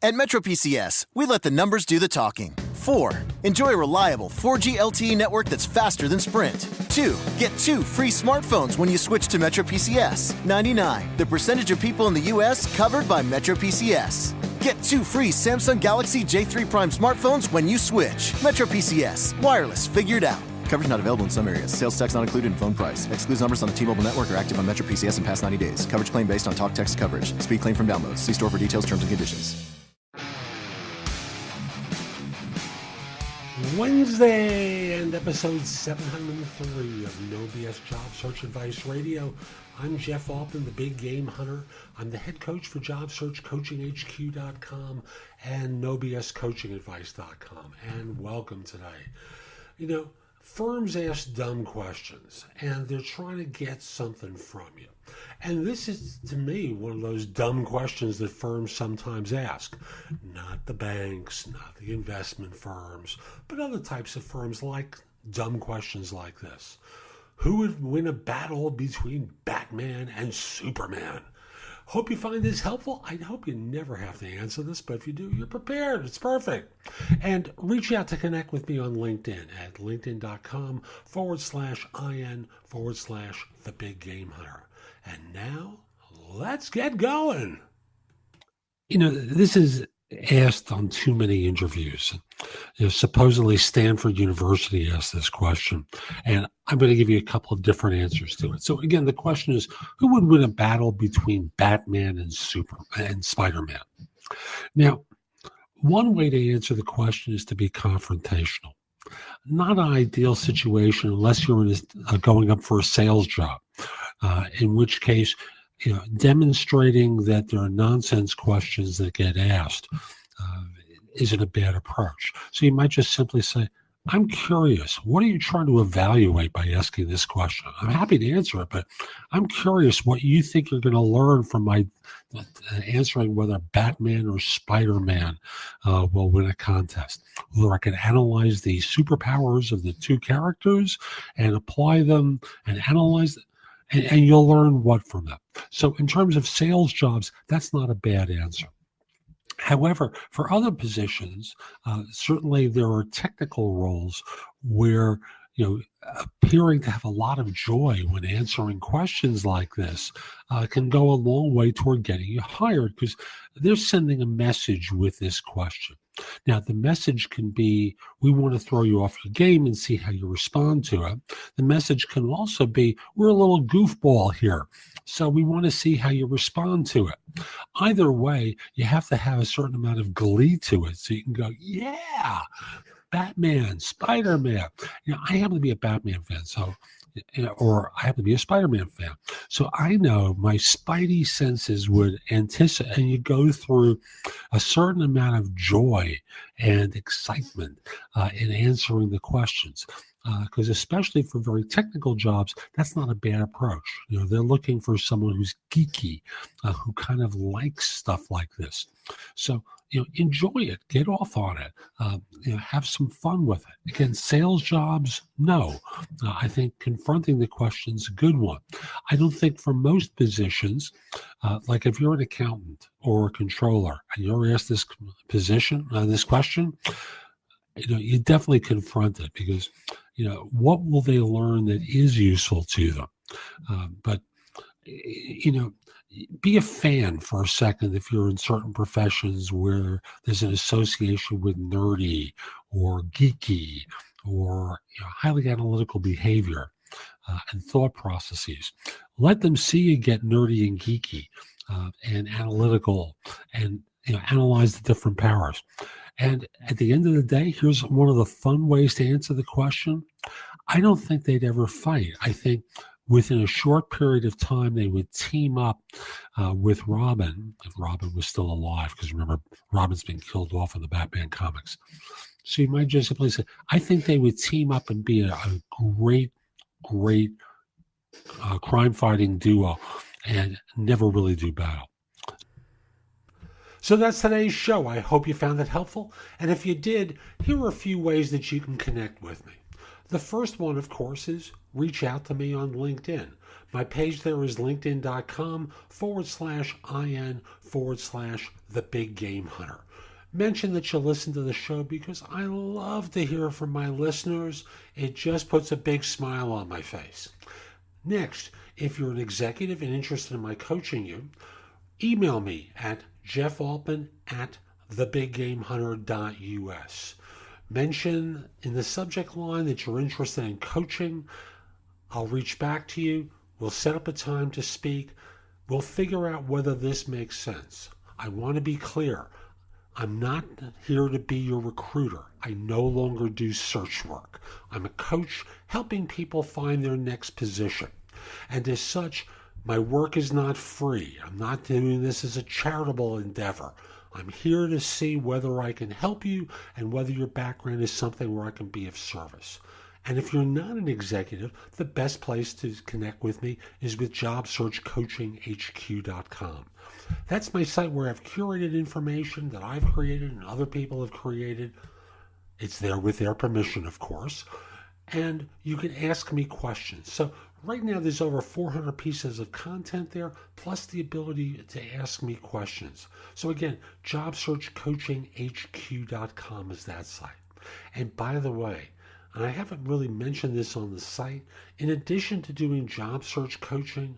At Metro PCS, we let the numbers do the talking. 4. Enjoy a reliable 4G LTE network that's faster than Sprint. 2. Get 2 free smartphones when you switch to Metro PCS. 99. The percentage of people in the U.S. covered by Metro PCS. Get 2 free Samsung Galaxy J3 Prime smartphones when you switch. Metro PCS. Wireless figured out. Coverage not available in some areas. Sales tax not included in phone price. Excludes numbers on the T-Mobile network or active on Metro PCS in past 90 days. Coverage claim based on talk text coverage. Speed claim from downloads. See store for details, terms, and conditions. Wednesday and episode 703 of No BS Job Search Advice Radio. I'm Jeff Altman, the Big Game Hunter. I'm the head coach for JobSearchCoachingHQ.com and NoBSCoachingAdvice.com. And welcome today. You know, firms ask dumb questions and they're trying to get something from you. And this is, to me, one of those dumb questions that firms sometimes ask. Not the banks, not the investment firms, but other types of firms like dumb questions like this. Who would win a battle between Batman and Superman? Hope you find this helpful. I hope you never have to answer this, but if you do, you're prepared. It's perfect. And reach out to connect with me on LinkedIn at linkedin.com/IN/The Big Game Hunter. And now, let's get going. You know, this is asked on too many interviews. You know, supposedly Stanford University asked this question, and I'm going to give you a couple of different answers to it. So again, the question is, who would win a battle between Batman and Spiderman? Now, one way to answer the question is to be confrontational. Not an ideal situation unless you're going up for a sales job, in which case, you know, demonstrating that there are nonsense questions that get asked isn't a bad approach. So you might just simply say, I'm curious, what are you trying to evaluate by asking this question? I'm happy to answer it, but I'm curious what you think you're going to learn from my answering whether Batman or Spider-Man will win a contest. Whether I can analyze the superpowers of the two characters and apply them and analyze them. And you'll learn what from them. So in terms of sales jobs, that's not a bad answer. However, for other positions, certainly there are technical roles where, you know, appearing to have a lot of joy when answering questions like this can go a long way toward getting you hired, because they're sending a message with this question. Now, the message can be, we want to throw you off your game and see how you respond to it. The message can also be, we're a little goofball here, so we want to see how you respond to it. Either way, you have to have a certain amount of glee to it, so you can go, yeah, Batman, Spider-Man. You know, I happen to be a Batman fan, so, or I happen to be a Spider-Man fan. So I know my spidey senses would anticipate, and you go through a certain amount of joy and excitement in answering the questions. Because especially for very technical jobs, that's not a bad approach. You know, they're looking for someone who's geeky, who kind of likes stuff like this. So, you know, enjoy it, get off on it, you know, have some fun with it. Again, sales jobs, no. I think confronting the question is a good one. I don't think for most positions, like if you're an accountant or a controller and you're asked this this question, you know, you definitely confront it, because, you know, what will they learn that is useful to them? But, you know, be a fan for a second if you're in certain professions where there's an association with nerdy or geeky or, you know, highly analytical behavior and thought processes. Let them see you get nerdy and geeky and analytical and, you know, analyze the different powers. And at the end of the day, here's one of the fun ways to answer the question. I don't think they'd ever fight. I think within a short period of time, they would team up with Robin, if Robin was still alive, because remember, Robin's been killed off in the Batman comics. So you might just simply say, I think they would team up and be a great crime-fighting duo and never really do battle. So that's today's show. I hope you found it helpful. And if you did, here are a few ways that you can connect with me. The first one, of course, is reach out to me on LinkedIn. My page there is linkedin.com/IN/The Big Game Hunter. mention that you listen to the show because I love to hear from my listeners. It just puts a big smile on my face. Next, if you're an executive and interested in my coaching you, email me at jeffaltman@thebiggamehunter.us. Mention in the subject line that you're interested in coaching. I'll reach back to you. We'll set up a time to speak. We'll figure out whether this makes sense. I want to be clear. I'm not here to be your recruiter. I no longer do search work. I'm a coach helping people find their next position. And as such, my work is not free. I'm not doing this as a charitable endeavor. I'm here to see whether I can help you and whether your background is something where I can be of service. And if you're not an executive, the best place to connect with me is with jobsearchcoachinghq.com. That's my site where I've curated information that I've created and other people have created. It's there with their permission, of course. And you can ask me questions. So right now there's over 400 pieces of content there, plus the ability to ask me questions. So again, jobsearchcoachinghq.com is that site. And by the way, and I haven't really mentioned this on the site, in addition to doing job search coaching,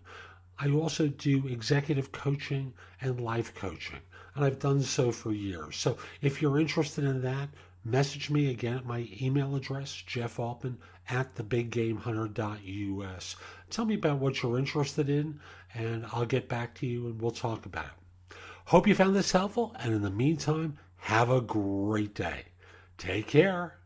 I also do executive coaching and life coaching. And I've done so for years. So if you're interested in that, message me again at my email address, jeffaltman@thebiggamehunter.us. Tell me about what you're interested in, and I'll get back to you and we'll talk about it. Hope you found this helpful, and in the meantime, have a great day. Take care.